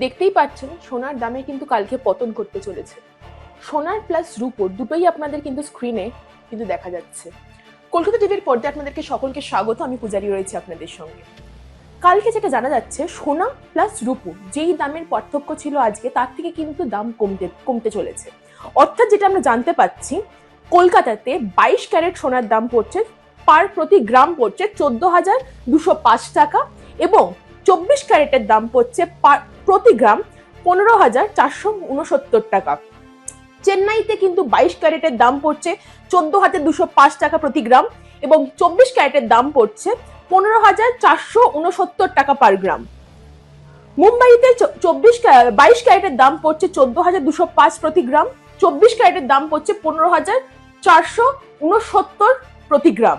দেখতেই পাচ্ছেন সোনার দামে কিন্তু কালকে পতন করতে চলেছে। সোনার প্লাস রূপোর দুটোই আপনাদের কিন্তু স্ক্রিনে কিন্তু দেখা যাচ্ছে। কলকাতা টিভির পর্দায় আপনাদেরকে সকলকে স্বাগত। আমি পূজারি রয়েছি আপনাদের সঙ্গে। কালকে যেটা জানা যাচ্ছে, সোনা প্লাস রূপো যেই দামের পার্থক্য ছিল আজকে, তার থেকে কিন্তু দাম কমতে চলেছে। অর্থাৎ যেটা আমরা জানতে পাচ্ছি, কলকাতাতে 22 ক্যারেট সোনার দাম পড়ছে প্রতি গ্রাম পড়ছে 14,205 টাকা এবং 24 ক্যারেটের দাম পড়ছে প্রতি গ্রাম 15,469 টাকা। চেন্নাইতে কিন্তু 22 ক্যারেটের দাম পড়ছে 14,205 টাকা প্রতি গ্রাম এবং 24 ক্যারেটের দাম পড়ছে 15,469 টাকা পার গ্রাম। মুম্বাইতে 22 ক্যারেটের দাম পড়ছে 14,205 প্রতি গ্রাম, 24 ক্যারেটের দাম পড়ছে 15,469 প্রতি গ্রাম।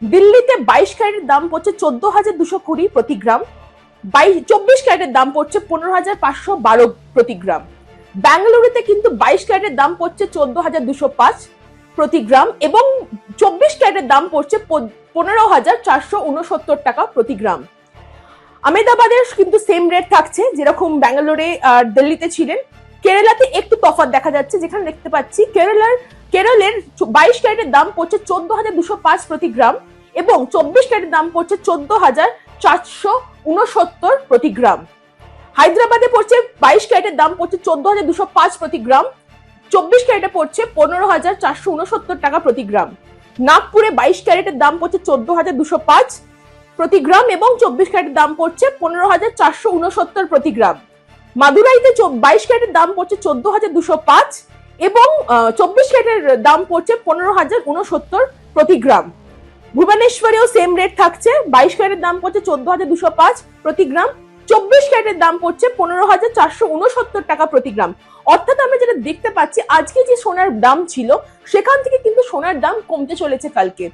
দিল্লিতে 22 ক্যারেটের দাম পড়ছে 14,220 প্রতি গ্রাম, 24 ক্যারেটের দাম পড়ছে 15,512 প্রতি গ্রাম। ব্যাঙ্গালুরুতে কিন্তু 22 ক্যারেটের দাম পড়ছে 14,205 প্রতি গ্রাম এবং 24 ক্যারেটের দাম পড়ছে 15,469 টাকা প্রতি গ্রাম। আহমেদাবাদের কিন্তু সেম রেট থাকছে যেরকম ব্যাঙ্গালোরে আর দিল্লিতে ছিলেন। কেরালাতে একটু তফাৎ দেখা যাচ্ছে, যেখানে দেখতে পাচ্ছি কেরলের 22 ক্যারেটের দাম পড়ছে 14,205 প্রতি গ্রাম এবং 24 ক্যারেটের দাম পড়ছে 14,469 প্রতি গ্রাম। হায়দ্রাবাদে পড়ছে 22 ক্যারেটের দাম পড়ছে 14,205 প্রতি গ্রাম, 24 ক্যারেটে পড়ছে 15,469 টাকা প্রতি গ্রাম। নাগপুরে 22 ক্যারেটের দাম পড়ছে 14,205 প্রতি গ্রাম এবং 24 ক্যারেটের দাম পড়ছে 15,469 প্রতি গ্রাম। মাদুরাইতে 22 ক্যারেটের দাম পড়ছে 14,205 এবং 24 ক্যারেটের দাম পড়ছে 15,069 প্রতি গ্রাম। ভুবনেশ্বরেও সেম রেট থাকছে, 22 ক্যারেটের দাম পড়ছে 14,205 প্রতি গ্রাম, 24 ক্যারেটের দাম পড়ছে 15,469 টাকা প্রতি গ্রাম। অর্থাৎ আমরা যেটা দেখতে পাচ্ছি, আজকে যে সোনার দাম ছিল সেখান থেকে কিন্তু সোনার দাম কমতে চলেছে কালকে।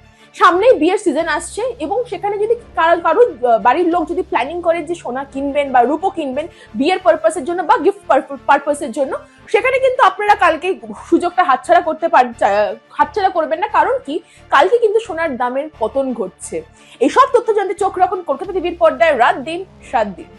সামনেই বিয়ের সিজন আসছে এবং সেখানে যদি কারো বাড়ির লোক যদি প্ল্যানিং করে যে সোনা কিনবেন বা রূপো কিনবেন বিয়ের পারপাসের জন্য বা গিফট পারপাসের জন্য, সেখানে কিন্তু আপনারা কালকে সুযোগটা হাতছাড়া করবেন না। কারণ কি, কালকে কিন্তু সোনার দামের পতন ঘটছে। এইসব তথ্য জানতে চোখ রাখুন কলকাতা টিভির পর্দায় রাত দিন 7 দিন।